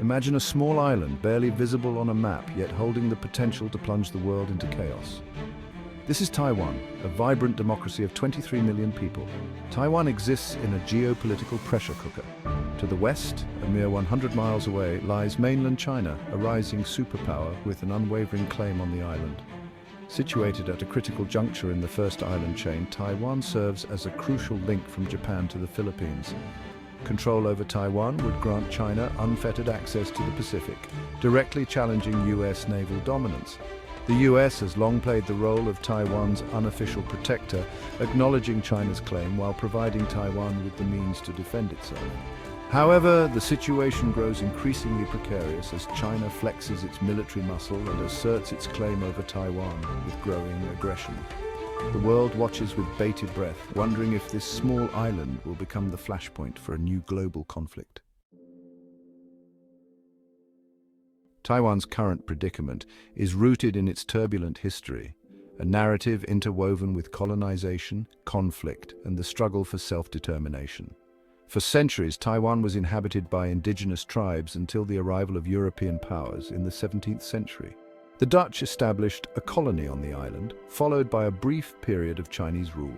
Imagine a small island barely visible on a map, yet holding the potential to plunge the world into chaos. This is Taiwan, a vibrant democracy of 23 million people. Taiwan exists in a geopolitical pressure cooker. To the west, a mere 100 miles away, lies mainland China, a rising superpower with an unwavering claim on the island. Situated at a critical juncture in the first island chain, Taiwan serves as a crucial link from Japan to the Philippines. Control over Taiwan would grant China unfettered access to the Pacific, directly challenging US naval dominance. The US has long played the role of Taiwan's unofficial protector, acknowledging China's claim while providing Taiwan with the means to defend itself. However, the situation grows increasingly precarious as China flexes its military muscle and asserts its claim over Taiwan with growing aggression. The world watches with bated breath, wondering if this small island will become the flashpoint for a new global conflict. Taiwan's current predicament is rooted in its turbulent history, a narrative interwoven with colonization, conflict, and the struggle for self-determination. For centuries, Taiwan was inhabited by indigenous tribes until the arrival of European powers in the 17th century. The Dutch established a colony on the island, followed by a brief period of Chinese rule.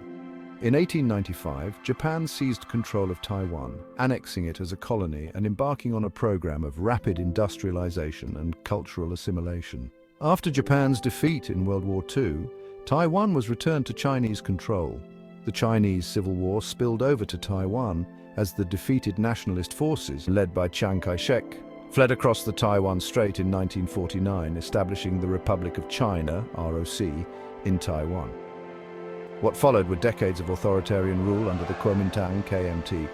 In 1895, Japan seized control of Taiwan, annexing it as a colony and embarking on a program of rapid industrialization and cultural assimilation. After Japan's defeat in World War II, Taiwan was returned to Chinese control. The Chinese Civil War spilled over to Taiwan as the defeated nationalist forces, led by Chiang Kai-shek, fled across the Taiwan Strait in 1949, establishing the Republic of China, ROC, in Taiwan. What followed were decades of authoritarian rule under the Kuomintang KMT,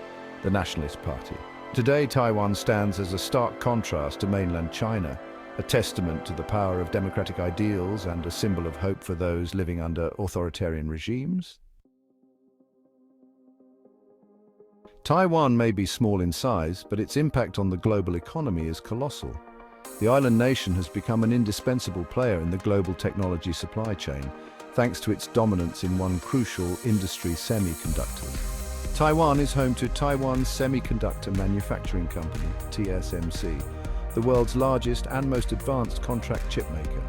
the Nationalist Party. Today, Taiwan stands as a stark contrast to mainland China, a testament to the power of democratic ideals and a symbol of hope for those living under authoritarian regimes. Taiwan may be small in size, but its impact on the global economy is colossal. The island nation has become an indispensable player in the global technology supply chain, thanks to its dominance in one crucial industry, semiconductors. Taiwan is home to Taiwan Semiconductor Manufacturing Company, TSMC, the world's largest and most advanced contract chip maker.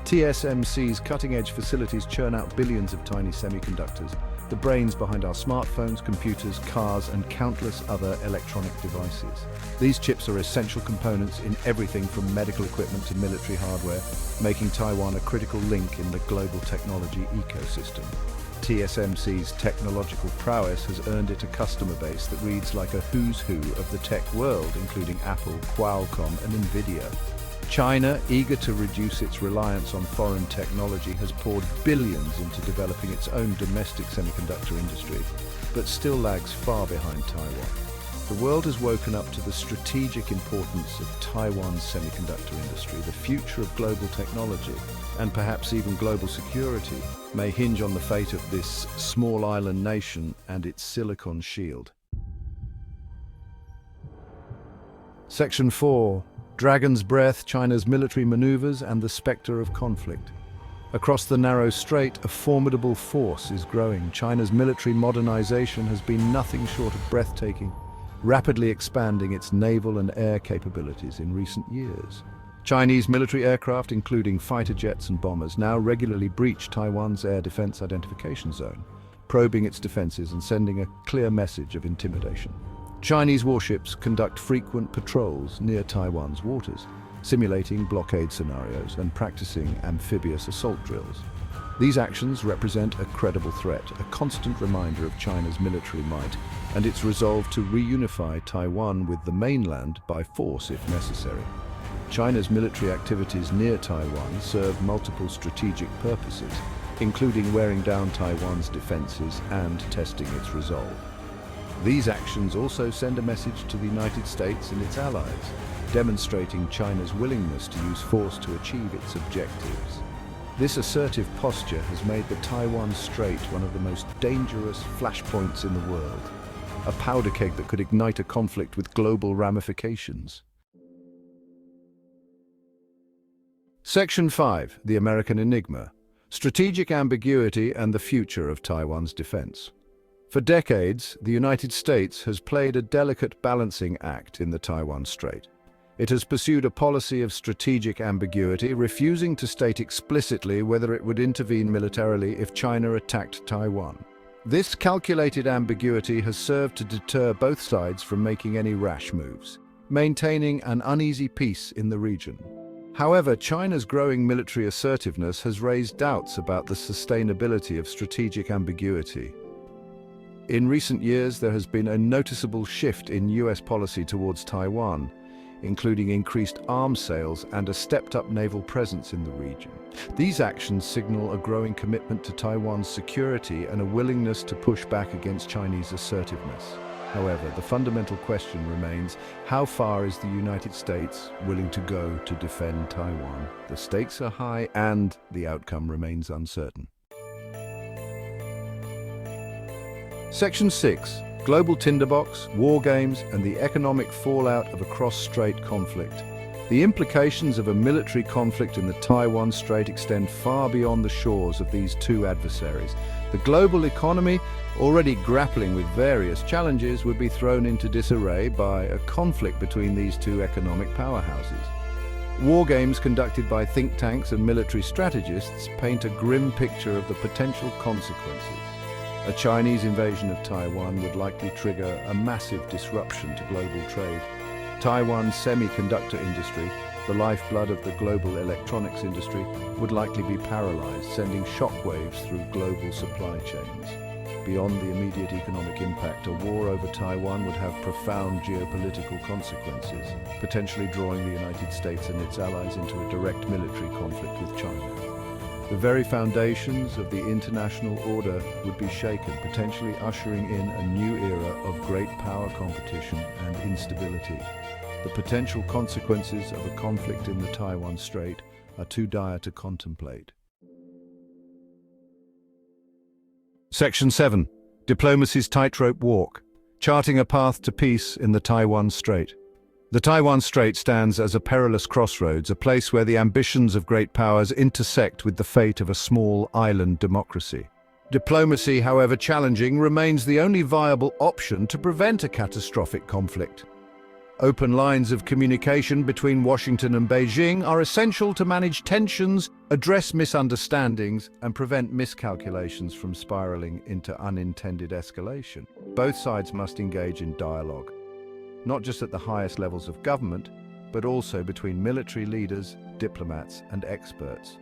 TSMC's cutting-edge facilities churn out billions of tiny semiconductors, the brains behind our smartphones, computers, cars, and countless other electronic devices. These chips are essential components in everything from medical equipment to military hardware, making Taiwan a critical link in the global technology ecosystem. TSMC's technological prowess has earned it a customer base that reads like a who's who of the tech world, including Apple, Qualcomm, and Nvidia. China, eager to reduce its reliance on foreign technology, has poured billions into developing its own domestic semiconductor industry, but still lags far behind Taiwan. The world has woken up to the strategic importance of Taiwan's semiconductor industry. The future of global technology, and perhaps even global security, may hinge on the fate of this small island nation and its silicon shield. Section 4. Dragon's Breath, China's military maneuvers and the specter of conflict. Across the narrow strait, a formidable force is growing. China's military modernization has been nothing short of breathtaking, rapidly expanding its naval and air capabilities in recent years. Chinese military aircraft, including fighter jets and bombers, now regularly breach Taiwan's air defense identification zone, probing its defenses and sending a clear message of intimidation. Chinese warships conduct frequent patrols near Taiwan's waters, simulating blockade scenarios and practicing amphibious assault drills. These actions represent a credible threat, a constant reminder of China's military might and its resolve to reunify Taiwan with the mainland by force if necessary. China's military activities near Taiwan serve multiple strategic purposes, including wearing down Taiwan's defenses and testing its resolve. These actions also send a message to the United States and its allies, demonstrating China's willingness to use force to achieve its objectives. This assertive posture has made the Taiwan Strait one of the most dangerous flashpoints in the world, a powder keg that could ignite a conflict with global ramifications. Section 5. The American Enigma. Strategic ambiguity and the future of Taiwan's defense. For decades, the United States has played a delicate balancing act in the Taiwan Strait. It has pursued a policy of strategic ambiguity, refusing to state explicitly whether it would intervene militarily if China attacked Taiwan. This calculated ambiguity has served to deter both sides from making any rash moves, maintaining an uneasy peace in the region. However, China's growing military assertiveness has raised doubts about the sustainability of strategic ambiguity. In recent years, there has been a noticeable shift in US policy towards Taiwan, including increased arms sales and a stepped-up naval presence in the region. These actions signal a growing commitment to Taiwan's security and a willingness to push back against Chinese assertiveness. However, the fundamental question remains, how far is the United States willing to go to defend Taiwan? The stakes are high and the outcome remains uncertain. Section 6. Global Tinderbox, War Games, and the Economic Fallout of a Cross-Strait Conflict. The implications of a military conflict in the Taiwan Strait extend far beyond the shores of these two adversaries. The global economy, already grappling with various challenges, would be thrown into disarray by a conflict between these two economic powerhouses. War games conducted by think tanks and military strategists paint a grim picture of the potential consequences. A Chinese invasion of Taiwan would likely trigger a massive disruption to global trade. Taiwan's semiconductor industry, the lifeblood of the global electronics industry, would likely be paralyzed, sending shockwaves through global supply chains. Beyond the immediate economic impact, a war over Taiwan would have profound geopolitical consequences, potentially drawing the United States and its allies into a direct military conflict with China. The very foundations of the international order would be shaken, potentially ushering in a new era of great power competition and instability. The potential consequences of a conflict in the Taiwan Strait are too dire to contemplate. Section 7. Diplomacy's Tightrope Walk, Charting a Path to Peace in the Taiwan Strait. The Taiwan Strait stands as a perilous crossroads, a place where the ambitions of great powers intersect with the fate of a small island democracy. Diplomacy, however challenging, remains the only viable option to prevent a catastrophic conflict. Open lines of communication between Washington and Beijing are essential to manage tensions, address misunderstandings, and prevent miscalculations from spiraling into unintended escalation. Both sides must engage in dialogue, not just at the highest levels of government, but also between military leaders, diplomats, and experts.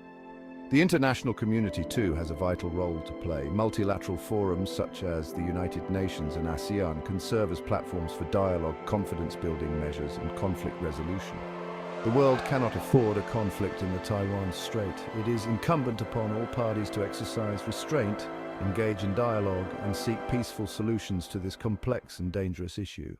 The international community, too, has a vital role to play. Multilateral forums such as the United Nations and ASEAN can serve as platforms for dialogue, confidence-building measures, and conflict resolution. The world cannot afford a conflict in the Taiwan Strait. It is incumbent upon all parties to exercise restraint, engage in dialogue, and seek peaceful solutions to this complex and dangerous issue.